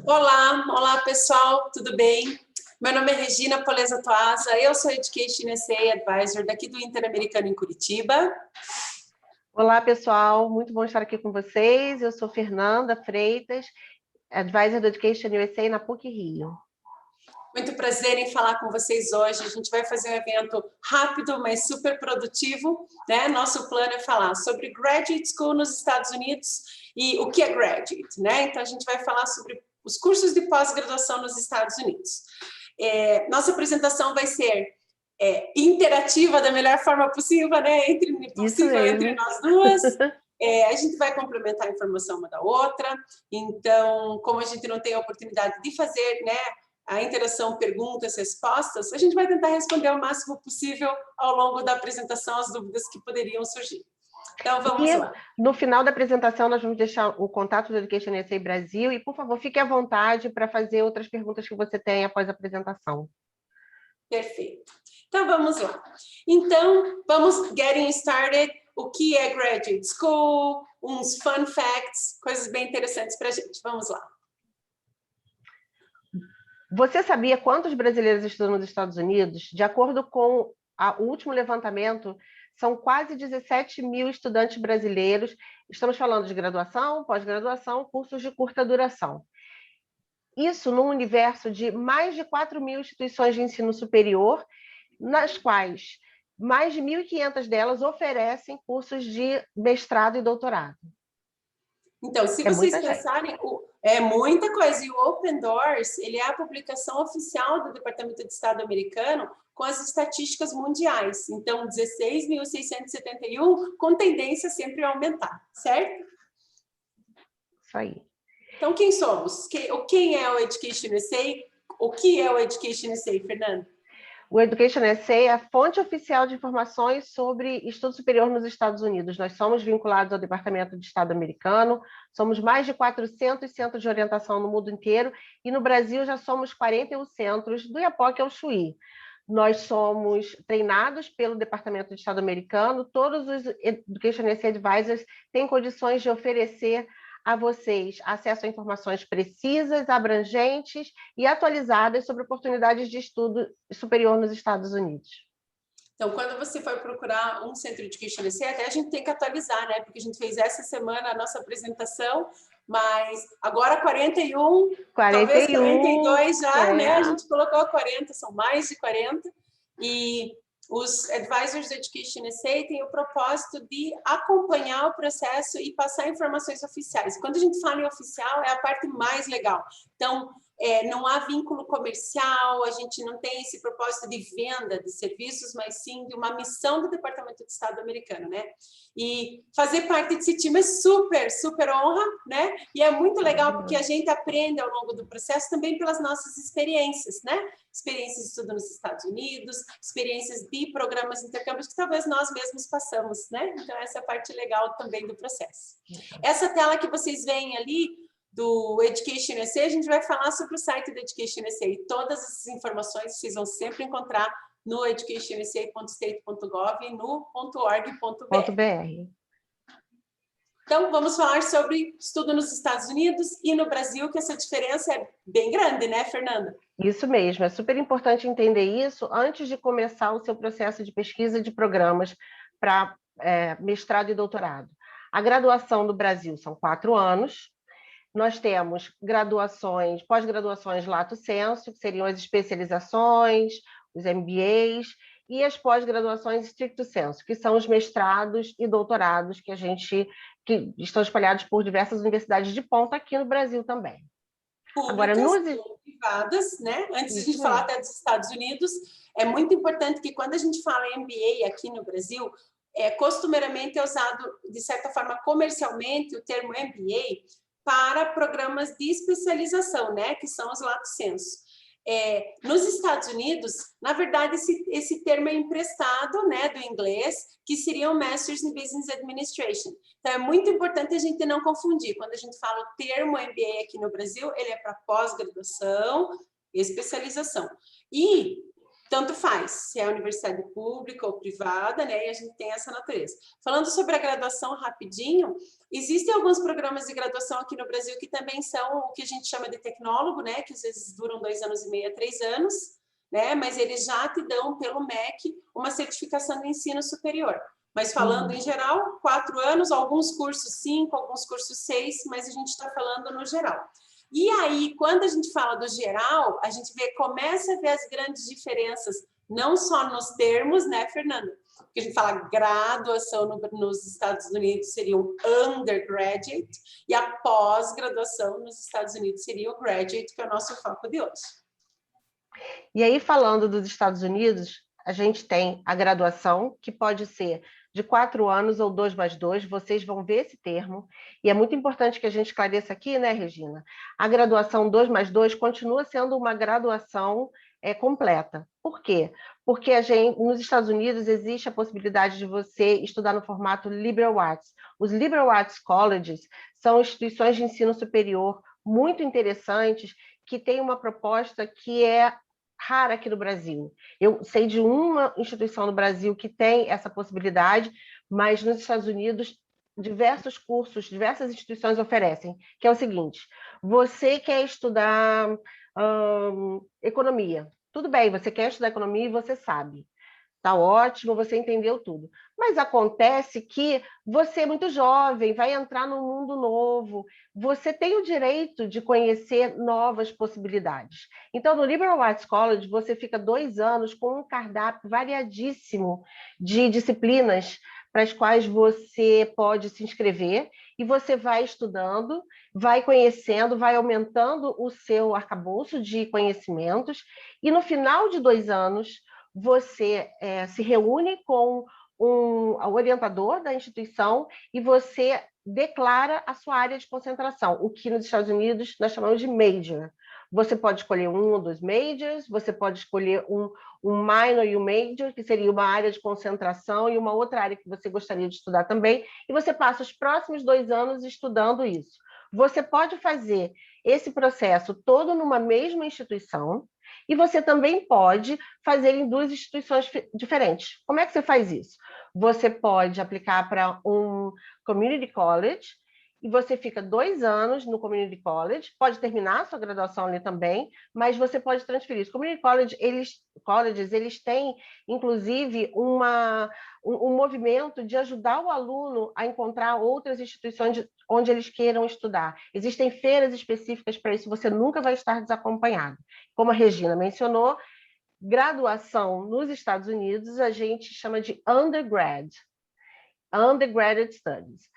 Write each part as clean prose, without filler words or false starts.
Olá pessoal, tudo bem? Meu nome é Regina Poleza Toasa, eu sou Education SA Advisor daqui do Interamericano em Curitiba. Olá pessoal, muito bom estar aqui com vocês. Eu sou Fernanda Freitas, Advisor do Education USA na PUC Rio. Muito prazer em falar com vocês hoje. A gente vai fazer um evento rápido, mas super produtivo, né? Nosso plano é falar sobre Graduate School nos Estados Unidos e o que é Graduate, né? Então a gente vai falar sobre os cursos de pós-graduação nos Estados Unidos. Nossa apresentação vai ser interativa da melhor forma possível, né? Entre nós duas. A gente vai complementar a informação uma da outra. Então, como a gente não tem a oportunidade de fazer, né, a interação perguntas, respostas, a gente vai tentar responder o máximo possível ao longo da apresentação as dúvidas que poderiam surgir. Então, vamos lá. No final da apresentação, nós vamos deixar o contato do Education USA Brasil e, por favor, fique à vontade para fazer outras perguntas que você tenha após a apresentação. Perfeito. Então, vamos lá. Então, vamos getting started. O que é Graduate School? Uns fun facts, coisas bem interessantes para a gente. Vamos lá. Você sabia quantos brasileiros estudam nos Estados Unidos? De acordo com o último levantamento, são quase 17 mil estudantes brasileiros. Estamos falando de graduação, pós-graduação, cursos de curta duração. Isso num universo de mais de 4 mil instituições de ensino superior, nas quais mais de 1.500 delas oferecem cursos de mestrado e doutorado. Então, se vocês pensarem, é muita coisa. E o Open Doors, ele é a publicação oficial do Departamento de Estado americano com as estatísticas mundiais. Então, 16.671, com tendência sempre a aumentar, certo? Isso aí. Então, quem somos? Quem é o Education USA? O que é o Education USA, Fernanda? O Education USA é a fonte oficial de informações sobre estudo superior nos Estados Unidos. Nós somos vinculados ao Departamento de Estado americano, somos mais de 400 centros de orientação no mundo inteiro, e no Brasil já somos 41 centros, do Iapoque ao Chuí. Nós somos treinados pelo Departamento de Estado americano, todos os Education USA Advisors têm condições de oferecer a vocês acesso a informações precisas, abrangentes e atualizadas sobre oportunidades de estudo superior nos Estados Unidos. Então, quando você for procurar um centro de Education USA, até a gente tem que atualizar, né? Porque a gente fez essa semana a nossa apresentação, mas agora 41, talvez 42 já, né? A gente colocou 40, são mais de 40. E os Advisors do Education USA têm o propósito de acompanhar o processo e passar informações oficiais. Quando a gente fala em oficial, é a parte mais legal. Então, não há vínculo comercial, a gente não tem esse propósito de venda de serviços, mas sim de uma missão do Departamento de Estado americano, né? E fazer parte desse time é super, super honra, né? E é muito legal porque a gente aprende ao longo do processo também pelas nossas experiências, né? Experiências de estudo nos Estados Unidos, experiências de programas de intercâmbio que talvez nós mesmos passamos, né? Então, essa é a parte legal também do processo. Essa tela que vocês veem ali, do Education USA, a gente vai falar sobre o site do Education USA e todas essas informações vocês vão sempre encontrar no educationusa.state.gov e no .org.br. Então, vamos falar sobre estudo nos Estados Unidos e no Brasil, que essa diferença é bem grande, né, Fernanda? Isso mesmo, é super importante entender isso antes de começar o seu processo de pesquisa de programas para mestrado e doutorado. A graduação no Brasil são 4 anos, nós temos graduações, pós-graduações lato sensu, que seriam as especializações, os MBAs, e as pós-graduações stricto sensu, que são os mestrados e doutorados que estão espalhados por diversas universidades de ponta aqui no Brasil também. Públicas ou privadas, né? Antes de a gente falar até dos Estados Unidos, é muito importante que quando a gente fala em MBA aqui no Brasil, costumeiramente é usado, de certa forma, comercialmente, o termo MBA para programas de especialização, né? Que são os lato sensu. Nos Estados Unidos, na verdade, esse termo é emprestado, né, do inglês, que seria o Masters in Business Administration. Então, é muito importante a gente não confundir. Quando a gente fala o termo MBA aqui no Brasil, ele é para pós-graduação e especialização. E tanto faz, se é universidade pública ou privada, né? E a gente tem essa natureza. Falando sobre a graduação rapidinho, existem alguns programas de graduação aqui no Brasil que também são o que a gente chama de tecnólogo, né? Que às vezes duram 2 anos e meio a 3 anos, né? Mas eles já te dão pelo MEC uma certificação de ensino superior. Mas falando em geral, 4 anos, alguns cursos 5, alguns cursos 6, mas a gente está falando no geral. E aí, quando a gente fala do geral, a gente começa a ver as grandes diferenças, não só nos termos, né, Fernanda? Porque a gente fala graduação nos Estados Unidos seria o undergraduate, e a pós-graduação nos Estados Unidos seria o graduate, que é o nosso foco de hoje. E aí, falando dos Estados Unidos, a gente tem a graduação, que pode ser de 4 anos ou 2+2, vocês vão ver esse termo, e é muito importante que a gente esclareça aqui, né, Regina? A graduação 2+2 continua sendo uma graduação completa. Por quê? Porque nos Estados Unidos existe a possibilidade de você estudar no formato liberal arts. Os liberal arts colleges são instituições de ensino superior muito interessantes, que têm uma proposta que é rara aqui no Brasil. Eu sei de uma instituição no Brasil que tem essa possibilidade, mas nos Estados Unidos diversos cursos, diversas instituições oferecem, que é o seguinte: você quer estudar economia, tudo bem, você quer estudar economia e você sabe. Tá ótimo, você entendeu tudo. Mas acontece que você é muito jovem, vai entrar num mundo novo, você tem o direito de conhecer novas possibilidades. Então, no Liberal Arts College, você fica 2 anos com um cardápio variadíssimo de disciplinas para as quais você pode se inscrever, e você vai estudando, vai conhecendo, vai aumentando o seu arcabouço de conhecimentos, e no final de 2 anos, você se reúne com o orientador da instituição e você declara a sua área de concentração, o que nos Estados Unidos nós chamamos de major. Você pode escolher um ou 2 majors, você pode escolher um minor e um major, que seria uma área de concentração, e uma outra área que você gostaria de estudar também, e você passa os próximos 2 anos estudando isso. Você pode fazer esse processo todo numa mesma instituição, e você também pode fazer em 2 instituições diferentes. Como é que você faz isso? Você pode aplicar para um community college, e você fica 2 anos no community college, pode terminar a sua graduação ali também, mas você pode transferir. Os community colleges, eles têm, inclusive, um movimento de ajudar o aluno a encontrar outras instituições onde eles queiram estudar. Existem feiras específicas para isso, você nunca vai estar desacompanhado. Como a Regina mencionou, graduação nos Estados Unidos a gente chama de undergraduate studies.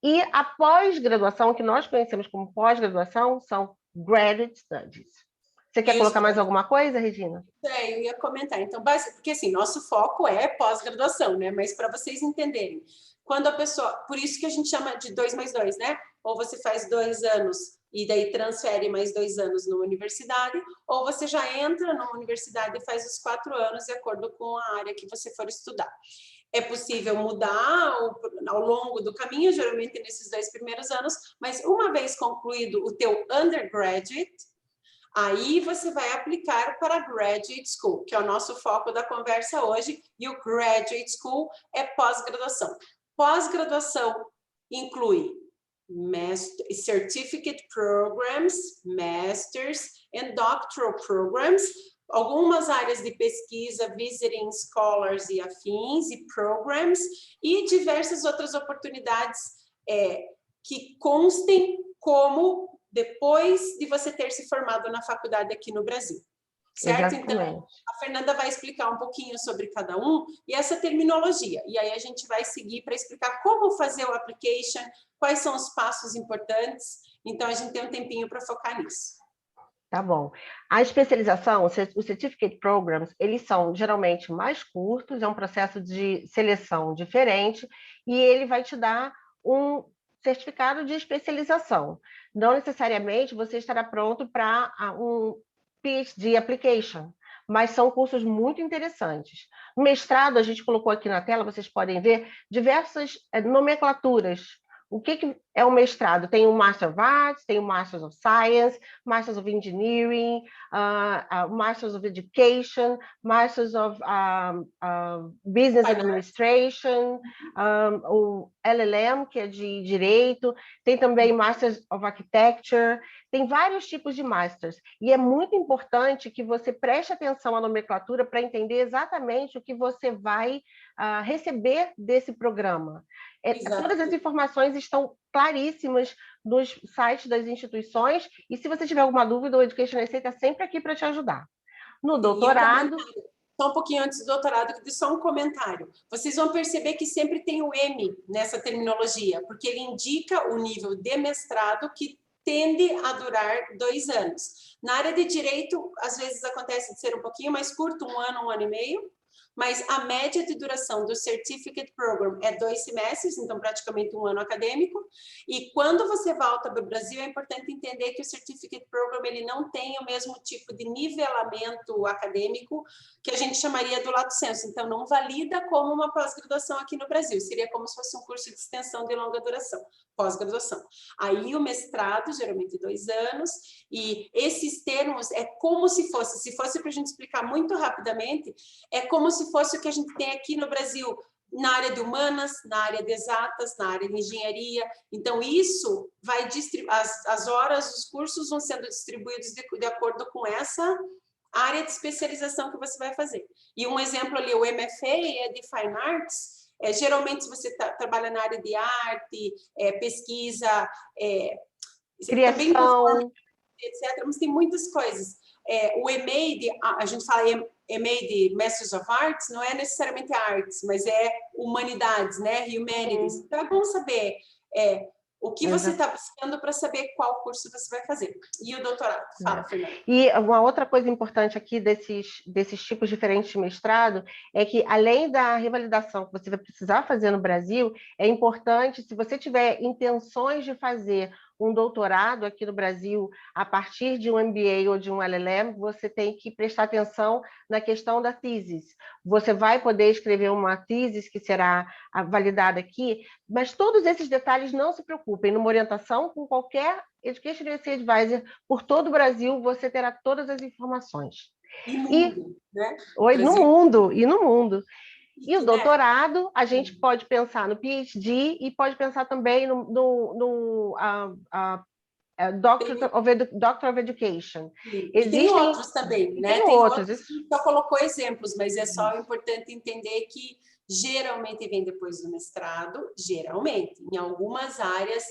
E a pós-graduação, que nós conhecemos como pós-graduação, são graduate studies. Você quer colocar mais alguma coisa, Regina? Eu ia comentar. Então, porque assim, nosso foco é pós-graduação, né? Mas para vocês entenderem, quando a pessoa... Por isso que a gente chama de 2+2, né? Ou você faz 2 anos e daí transfere mais 2 anos na universidade, ou você já entra numa universidade e faz os 4 anos de acordo com a área que você for estudar. É possível mudar ao longo do caminho, geralmente nesses 2 primeiros anos, mas uma vez concluído o teu undergraduate, aí você vai aplicar para Graduate School, que é o nosso foco da conversa hoje, e o Graduate School é pós-graduação. Pós-graduação inclui Certificate Programs, Masters and Doctoral Programs, algumas áreas de pesquisa, Visiting Scholars e afins, e Programs, e diversas outras oportunidades que constem como depois de você ter se formado na faculdade aqui no Brasil. Certo? Exatamente. Então, a Fernanda vai explicar um pouquinho sobre cada um e essa terminologia. E aí a gente vai seguir para explicar como fazer o application, quais são os passos importantes. Então, a gente tem um tempinho para focar nisso. Tá bom. A especialização, os Certificate Programs, eles são geralmente mais curtos, é um processo de seleção diferente, e ele vai te dar um certificado de especialização. Não necessariamente você estará pronto para um PhD application, mas são cursos muito interessantes. O mestrado, a gente colocou aqui na tela, vocês podem ver diversas nomenclaturas. O que é o mestrado? Tem o Master of Arts, tem o Masters of Science, Masters of Engineering, Masters of Education, Masters of Business Administration, o LLM, que é de Direito, tem também Masters of Architecture, tem vários tipos de Masters. E é muito importante que você preste atenção à nomenclatura para entender exatamente o que você vai receber desse programa. Todas as informações estão claríssimas nos sites das instituições, e se você tiver alguma dúvida, o Education SA está sempre aqui para te ajudar. No doutorado... Só um pouquinho antes do doutorado, só um comentário. Vocês vão perceber que sempre tem o M nessa terminologia, porque ele indica o nível de mestrado que tende a durar 2 anos. Na área de direito, às vezes acontece de ser um pouquinho mais curto, 1 ano, 1 ano e meio, mas a média de duração do Certificate Program é 2 semestres, então praticamente 1 ano acadêmico, e quando você volta para o Brasil, é importante entender que o Certificate Program ele não tem o mesmo tipo de nivelamento acadêmico que a gente chamaria do lato sensu, então não valida como uma pós-graduação aqui no Brasil, seria como se fosse um curso de extensão de longa duração, pós-graduação. Aí o mestrado, geralmente 2 anos, e esses termos é como se fosse para a gente explicar muito rapidamente, é como se fosse o que a gente tem aqui no Brasil, na área de humanas, na área de exatas, na área de engenharia. Então, isso vai as horas, os cursos vão sendo distribuídos de acordo com essa área de especialização que você vai fazer. E um exemplo ali, o MFA é de Fine Arts. Geralmente, se você trabalha na área de arte, pesquisa, criação, etc., mas tem muitas coisas. O MA, a gente fala MA de Masters of Arts, não é necessariamente artes, mas é humanidades, né? Humanities. Então, é bom saber o que você está buscando para saber qual curso você vai fazer. E o doutorado? Fala, Fernanda. E uma outra coisa importante aqui desses tipos diferentes de mestrado é que, além da revalidação que você vai precisar fazer no Brasil, é importante, se você tiver intenções de fazer um doutorado aqui no Brasil, a partir de um MBA ou de um LLM, você tem que prestar atenção na questão da thesis. Você vai poder escrever uma thesis que será validada aqui, mas todos esses detalhes, não se preocupem, numa orientação com qualquer Education USA Advisor por todo o Brasil, você terá todas as informações. E no mundo, né? No mundo. E o doutorado, a gente pode pensar no PhD e pode pensar também no Doctor of Education. Tem outros também, né? Tem outros. Só colocou exemplos, mas é só importante entender que geralmente vem depois do mestrado, geralmente. Em algumas áreas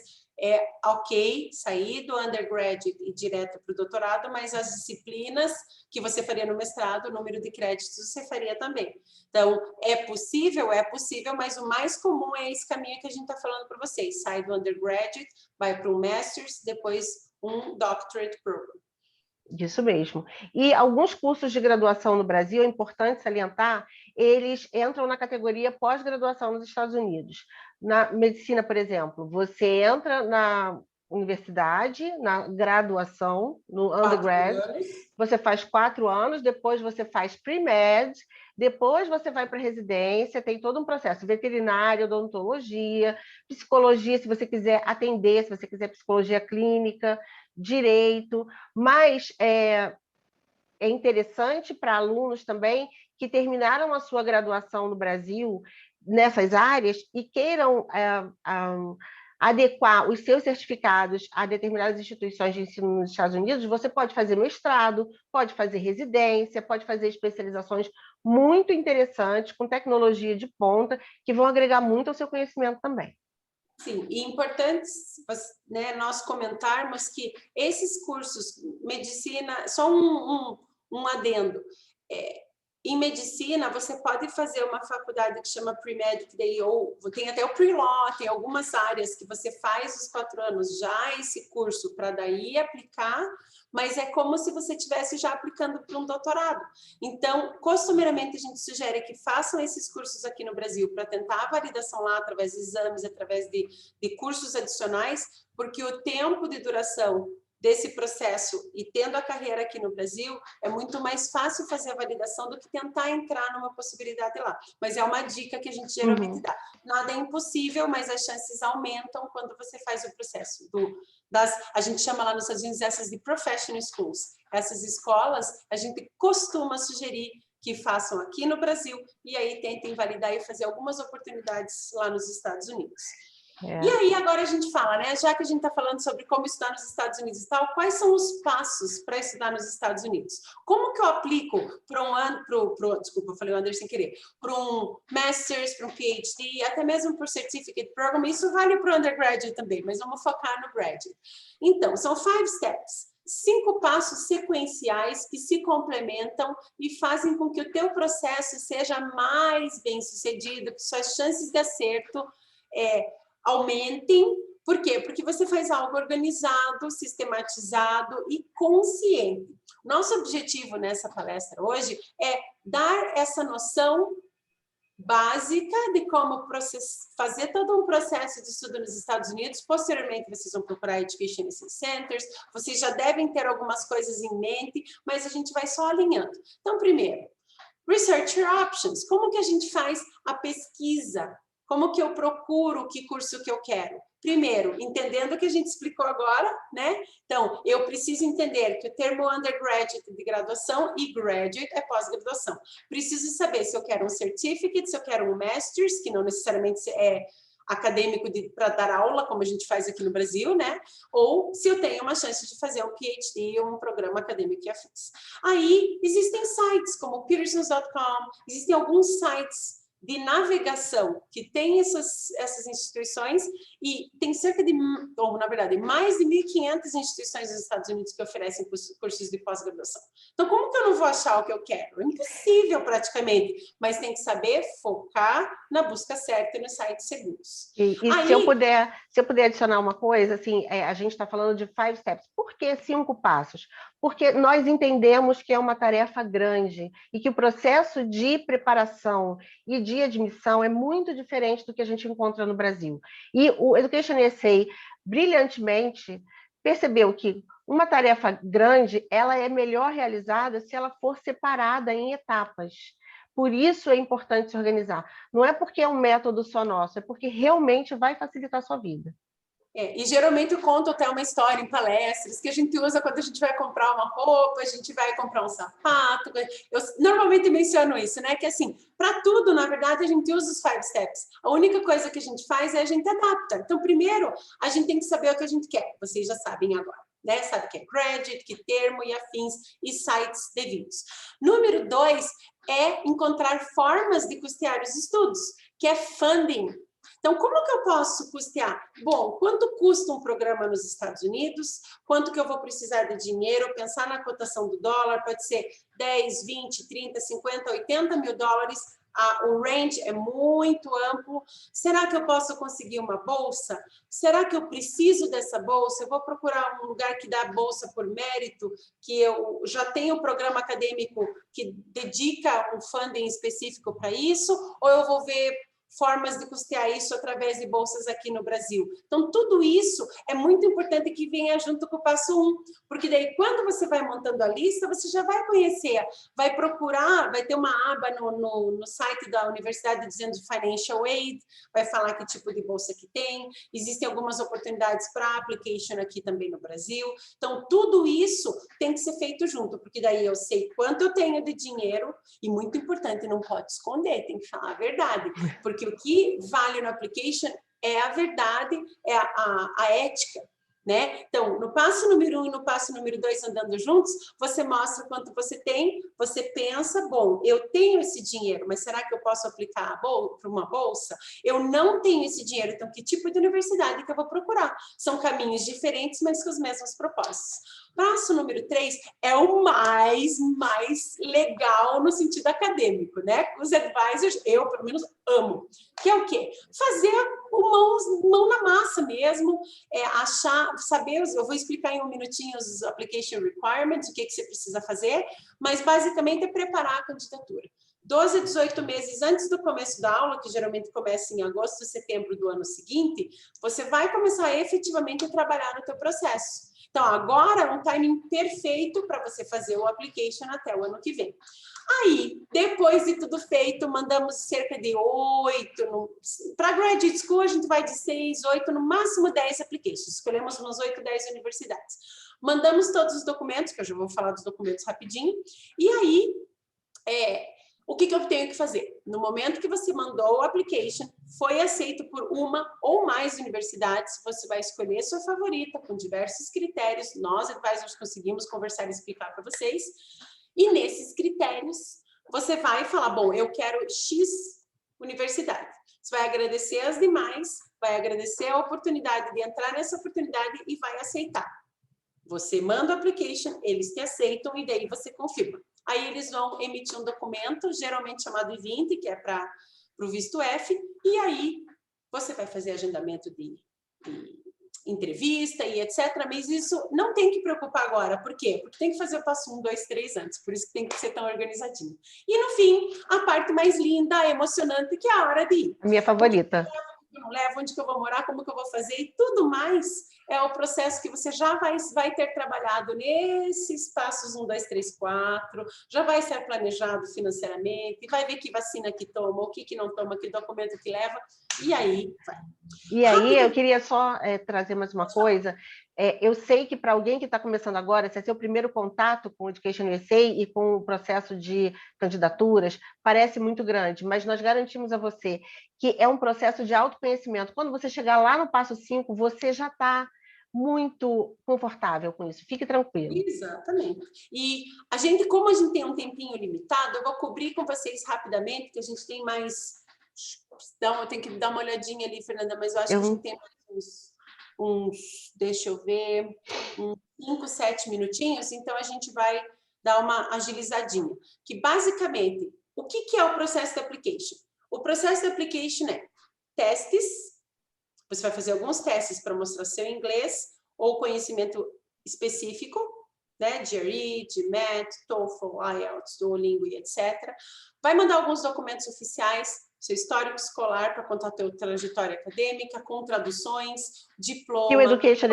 é ok sair do undergraduate e direto para o doutorado, mas as disciplinas que você faria no mestrado, o número de créditos você faria também. Então, é possível, mas o mais comum é esse caminho que a gente está falando para vocês. Sai do undergraduate, vai para um master's, depois um doctorate program. Isso mesmo. E alguns cursos de graduação no Brasil, é importante salientar, eles entram na categoria pós-graduação nos Estados Unidos. Na medicina, por exemplo, você entra na universidade, na graduação, no undergrad, você faz 4 anos, depois você faz pre-med, depois você vai para a residência, tem todo um processo, veterinária, odontologia, psicologia, se você quiser atender, se você quiser psicologia clínica, direito, mas é interessante para alunos também que terminaram a sua graduação no Brasil nessas áreas e queiram adequar os seus certificados a determinadas instituições de ensino nos Estados Unidos. Você pode fazer mestrado, pode fazer residência, pode fazer especializações muito interessantes, com tecnologia de ponta, que vão agregar muito ao seu conhecimento também. Sim, e importante, né, nós comentarmos que esses cursos, medicina, só um adendo, em medicina você pode fazer uma faculdade que chama pre-med, ou tem até o pre-law, tem algumas áreas que você faz os 4 anos já esse curso para daí aplicar, mas é como se você estivesse já aplicando para um doutorado. Então, costumeiramente, a gente sugere que façam esses cursos aqui no Brasil para tentar a validação lá, através de exames, através de cursos adicionais, porque o tempo de duração desse processo e tendo a carreira aqui no Brasil, é muito mais fácil fazer a validação do que tentar entrar numa possibilidade lá. Mas é uma dica que a gente geralmente dá. Nada é impossível, mas as chances aumentam quando você faz o processo. A gente chama lá nos Estados Unidos essas de professional schools. Essas escolas, a gente costuma sugerir que façam aqui no Brasil e aí tentem validar e fazer algumas oportunidades lá nos Estados Unidos. E aí, agora a gente fala, né? Já que a gente está falando sobre como estudar nos Estados Unidos e tal, quais são os passos para estudar nos Estados Unidos? Como que eu aplico para um ano, desculpa, eu falei o Anderson sem querer, para um Master's, para um PhD, até mesmo para o Certificate Program? Isso vale para o undergraduate também, mas vamos focar no graduate. Então, são 5 steps. 5 passos sequenciais que se complementam e fazem com que o teu processo seja mais bem sucedido, que suas chances de acerto aumentem. Por quê? Porque você faz algo organizado, sistematizado e consciente. Nosso objetivo nessa palestra hoje é dar essa noção básica de como fazer todo um processo de estudo nos Estados Unidos. Posteriormente, vocês vão procurar Education Centers, vocês já devem ter algumas coisas em mente, mas a gente vai só alinhando. Então, primeiro, Research Your Options. Como que a gente faz a pesquisa? Como que eu procuro que curso que eu quero? Primeiro, entendendo o que a gente explicou agora, né? Então, eu preciso entender que o termo undergraduate é de graduação e graduate é pós-graduação. Preciso saber se eu quero um certificate, se eu quero um master's, que não necessariamente é acadêmico para dar aula, como a gente faz aqui no Brasil, né? Ou se eu tenho uma chance de fazer um PhD ou um programa acadêmico e afins. Aí, existem sites como Petersons.com, existem alguns sites de navegação que tem essas instituições e tem cerca de, ou na verdade, mais de 1.500 instituições nos Estados Unidos que oferecem cursos de pós-graduação. Então, como que eu não vou achar o que eu quero? É impossível praticamente, mas tem que saber focar na busca certa e nos sites seguros. E aí, se eu puder adicionar uma coisa, assim, a gente está falando de 5 steps. Por que 5 passos? Porque nós entendemos que é uma tarefa grande e que o processo de preparação e de admissão é muito diferente do que a gente encontra no Brasil. E o Education USA, brilhantemente, percebeu que uma tarefa grande, ela é melhor realizada se ela for separada em etapas. Por isso é importante se organizar. Não é porque é um método só nosso, é porque realmente vai facilitar a sua vida. E geralmente eu conto até uma história em palestras que a gente usa quando a gente vai comprar uma roupa, a gente vai comprar um sapato. Eu normalmente menciono isso, né? Que assim, para tudo, na verdade, a gente usa os 5 steps. A única coisa que a gente faz é a gente adapta. Então, primeiro, a gente tem que saber o que a gente quer. Vocês já sabem agora, né? Sabe que é graduate, que termo e afins e sites devidos. Número 2 é encontrar formas de custear os estudos, que é funding. Então, como que eu posso custear? Bom, quanto custa um programa nos Estados Unidos? Quanto que eu vou precisar de dinheiro? Pensar na cotação do dólar, pode ser 10, 20, 30, 50, 80 mil dólares. O range é muito amplo. Será que eu posso conseguir uma bolsa? Será que eu preciso dessa bolsa? Eu vou procurar um lugar que dá bolsa por mérito, que eu já tenho um programa acadêmico que dedica um funding específico para isso? Ou eu vou ver formas de custear isso através de bolsas aqui no Brasil? Então, tudo isso é muito importante que venha junto com o passo 1, porque daí, quando você vai montando a lista, você já vai conhecer, vai procurar, vai ter uma aba no site da universidade dizendo Financial Aid, vai falar que tipo de bolsa que tem, existem algumas oportunidades para application aqui também no Brasil. Então, tudo isso tem que ser feito junto, porque daí eu sei quanto eu tenho de dinheiro, e muito importante, não pode esconder, tem que falar a verdade, porque o que vale no application é a verdade, é a ética, né? Então, no passo número 1 e no passo número 2 andando juntos, você mostra quanto você tem, você pensa, bom, eu tenho esse dinheiro, mas será que eu posso aplicar para uma bolsa? Eu não tenho esse dinheiro, então que tipo de universidade que eu vou procurar? São caminhos diferentes, mas com os mesmos propósitos. Passo número 3 é o mais legal no sentido acadêmico, né? Os advisors, eu pelo menos amo. Que é o quê? Fazer o mão na massa mesmo, saber, eu vou explicar em um minutinho os application requirements, o que você precisa fazer, mas basicamente é preparar a candidatura. 12 a 18 meses antes do começo da aula, que geralmente começa em agosto, setembro do ano seguinte, você vai começar efetivamente a trabalhar no teu processo. Então, agora é um timing perfeito para você fazer o application até o ano que vem. Aí, depois de tudo feito, mandamos cerca de 8. Para Graduate School, a gente vai de 6, 8, no máximo 10 applications. Escolhemos umas 8, 10 universidades. Mandamos todos os documentos, que eu já vou falar dos documentos rapidinho. E aí, o que eu tenho que fazer? No momento que você mandou o application, foi aceito por uma ou mais universidades, você vai escolher a sua favorita, com diversos critérios. Nós, advisors, conseguimos conversar e explicar para vocês. E nesses critérios, você vai falar, bom, eu quero X universidade. Você vai agradecer as demais, vai agradecer a oportunidade de entrar nessa oportunidade e vai aceitar. Você manda o application, eles te aceitam e daí você confirma. Aí eles vão emitir um documento, geralmente chamado I-20, que é para o visto F, e aí você vai fazer agendamento de entrevista e etc. Mas isso não tem que preocupar agora. Por quê? Porque tem que fazer o passo 1, 2, 3 antes. Por isso que tem que ser tão organizadinho. E no fim, a parte mais linda, emocionante, que é a hora de ir. A minha favorita. Eu não levo, onde que eu vou morar, como que eu vou fazer e tudo mais é o processo que você já vai ter trabalhado nesses passos 1, 2, 3, 4, já vai ser planejado financeiramente, vai ver que vacina que toma, o que não toma, que documento que leva, e aí vai. E aí, eu queria só trazer mais uma coisa. Eu sei que para alguém que está começando agora, esse é seu primeiro contato com o Education USA e com o processo de candidaturas, parece muito grande, mas nós garantimos a você que é um processo de autoconhecimento. Quando você chegar lá no passo 5, você já está muito confortável com isso. Fique tranquilo. Exatamente. E a gente, como a gente tem um tempinho limitado, eu vou cobrir com vocês rapidamente, que a gente tem mais... Então, eu tenho que dar uma olhadinha ali, Fernanda, mas eu acho que a gente tem uns deixa eu ver, uns 5, 7 minutinhos, então a gente vai dar uma agilizadinha. Que basicamente, o que é o processo de application? O processo de application é testes, você vai fazer alguns testes para mostrar seu inglês ou conhecimento específico, né? GRE, GMAT, TOEFL, IELTS, Duolingo e etc. Vai mandar alguns documentos oficiais, seu histórico escolar para contar a tua trajetória acadêmica, com traduções, diploma... Que o Education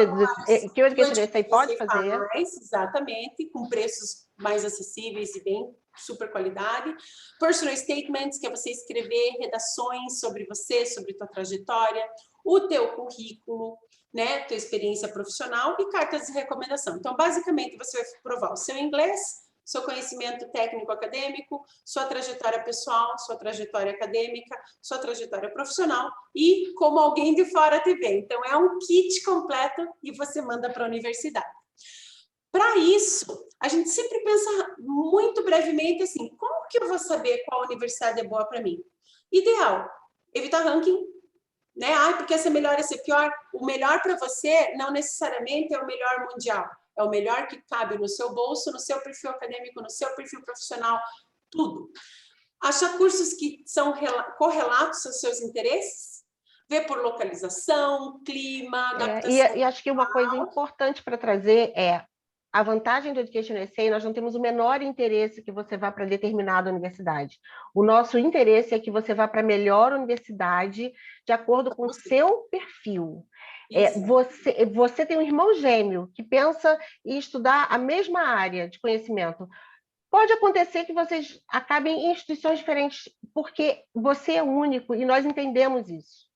USA pode fazer. Exatamente, com preços mais acessíveis e bem super qualidade. Personal statements, que é você escrever redações sobre você, sobre tua trajetória, o teu currículo, né, tua experiência profissional e cartas de recomendação. Então, basicamente, você vai provar o seu inglês, seu conhecimento técnico-acadêmico, sua trajetória pessoal, sua trajetória acadêmica, sua trajetória profissional e como alguém de fora te vê. Então, é um kit completo e você manda para a universidade. Para isso, a gente sempre pensa muito brevemente assim, como que eu vou saber qual universidade é boa para mim? Ideal, evitar ranking, né? Porque essa é melhor, essa é pior. O melhor para você não necessariamente é o melhor mundial. É o melhor que cabe no seu bolso, no seu perfil acadêmico, no seu perfil profissional, tudo. Achar cursos que são correlatos aos seus interesses, ver por localização, clima, adaptação. E acho que uma coisa importante para trazer é a vantagem do Education USA, nós não temos o menor interesse que você vá para determinada universidade. O nosso interesse é que você vá para a melhor universidade de acordo com o seu perfil. Você tem um irmão gêmeo que pensa em estudar a mesma área de conhecimento. Pode acontecer que vocês acabem em instituições diferentes, porque você é único e nós entendemos isso.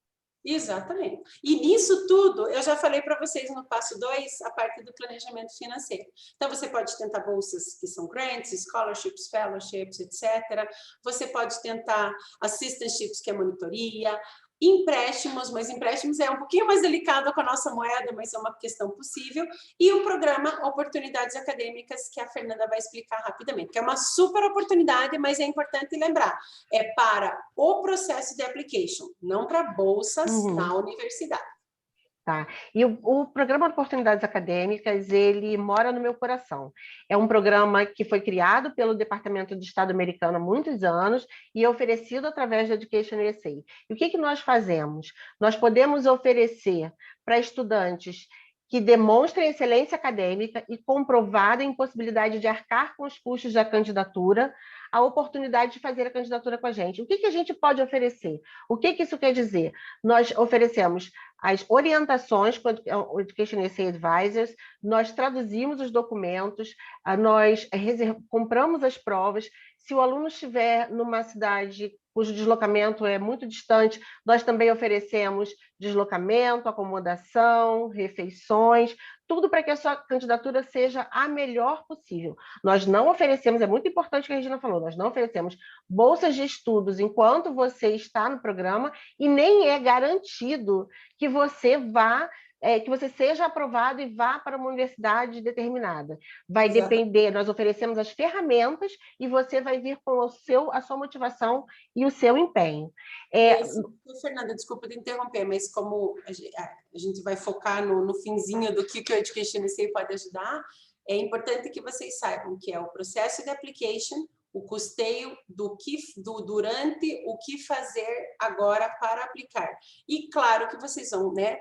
Exatamente. E nisso tudo, eu já falei para vocês no passo 2, a parte do planejamento financeiro. Então, você pode tentar bolsas que são grants, scholarships, fellowships, etc. Você pode tentar assistantships, que é monitoria, empréstimos, mas empréstimos é um pouquinho mais delicado com a nossa moeda, mas é uma questão possível, e o programa Oportunidades Acadêmicas, que a Fernanda vai explicar rapidamente, que é uma super oportunidade, mas é importante lembrar, é para o processo de application, não para bolsas na universidade. Tá. E o programa Oportunidades Acadêmicas, ele mora no meu coração. É um programa que foi criado pelo Departamento de Estado americano há muitos anos e é oferecido através da Education USA. E o que nós fazemos? Nós podemos oferecer para estudantes que demonstrem excelência acadêmica e comprovada impossibilidade de arcar com os custos da candidatura, a oportunidade de fazer a candidatura com a gente. O que a gente pode oferecer? O que isso quer dizer? Nós oferecemos as orientações com o Education USA Advisors, nós traduzimos os documentos, nós compramos as provas. Se o aluno estiver numa cidade cujo deslocamento é muito distante, nós também oferecemos deslocamento, acomodação, refeições, tudo para que a sua candidatura seja a melhor possível. Nós não oferecemos, é muito importante o que a Regina falou, nós não oferecemos bolsas de estudos enquanto você está no programa e nem é garantido que você que você seja aprovado e vá para uma universidade determinada. Vai depender, nós oferecemos as ferramentas e você vai vir com a sua motivação e o seu empenho. Fernanda, desculpa te interromper, mas como a gente vai focar no finzinho do que o Education USA pode ajudar, é importante que vocês saibam que é o processo de application, o custeio durante o que fazer agora para aplicar. E claro que vocês vão, né,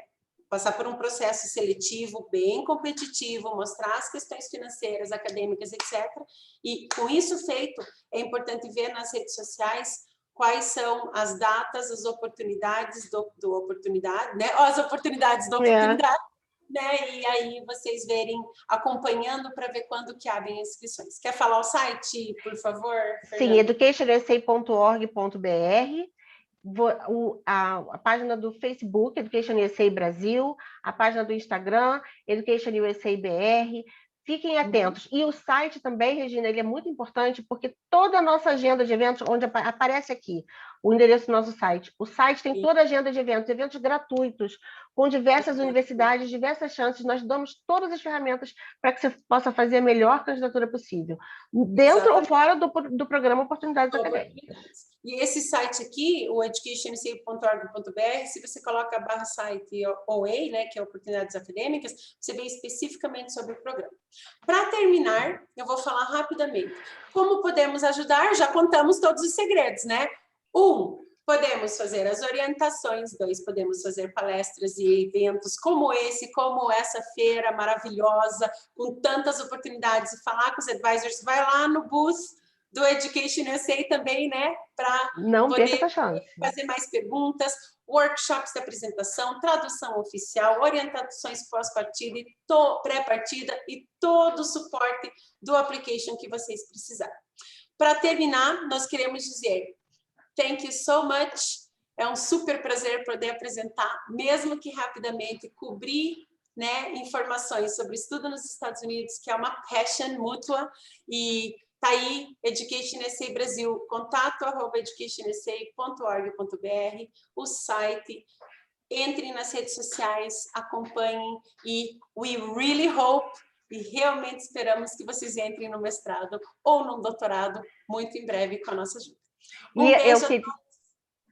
passar por um processo seletivo bem competitivo, mostrar as questões financeiras, acadêmicas, etc. E com isso feito, é importante ver nas redes sociais quais são as datas, as oportunidades do oportunidade, né? As oportunidades da oportunidade, né? E aí vocês verem, acompanhando para ver quando que abrem as inscrições. Quer falar o site, por favor, Fernanda? Sim, educationusa.org.br. A página do Facebook, Education USA Brasil, a página do Instagram, Education USA BR. Fiquem atentos. E o site também, Regina, ele é muito importante porque toda a nossa agenda de eventos, onde aparece aqui o endereço do nosso site, o site tem toda a agenda de eventos gratuitos, com diversas universidades, diversas chances, nós damos todas as ferramentas para que você possa fazer a melhor candidatura possível, dentro ou fora do programa Oportunidades Acadêmicas. E esse site aqui, o educationusa.org.br, se você coloca a /site OA, né, que é Oportunidades Acadêmicas, você vê especificamente sobre o programa. Para terminar, eu vou falar rapidamente. Como podemos ajudar? Já contamos todos os segredos, né? 1, podemos fazer as orientações. 2, podemos fazer palestras e eventos como esse, como essa feira maravilhosa, com tantas oportunidades, e falar com os advisors. Vai lá no booth do Education USA também, né? Para poder fazer mais perguntas, workshops de apresentação, tradução oficial, orientações pós-partida e pré-partida e todo o suporte do application que vocês precisarem. Para terminar, nós queremos dizer thank you so much. É um super prazer poder apresentar, mesmo que rapidamente, cobrir, né, informações sobre estudo nos Estados Unidos, que é uma passion mútua. E tá aí, Education USA Brasil, contato@educationusa.org.br, o site. Entrem nas redes sociais, acompanhem e we really hope e realmente esperamos que vocês entrem no mestrado ou no doutorado muito em breve com a nossa ajuda.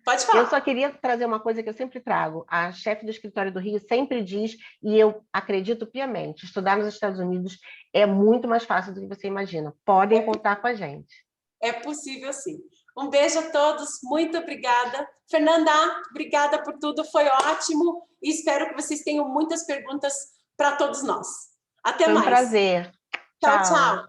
Pode falar. Eu só queria trazer uma coisa que eu sempre trago. A chefe do escritório do Rio sempre diz, e eu acredito piamente, estudar nos Estados Unidos é muito mais fácil do que você imagina. Podem contar com a gente. É possível, sim. Um beijo a todos, muito obrigada. Fernanda, obrigada por tudo, foi ótimo. E espero que vocês tenham muitas perguntas para todos nós. Até mais. Foi um prazer. Tchau, tchau.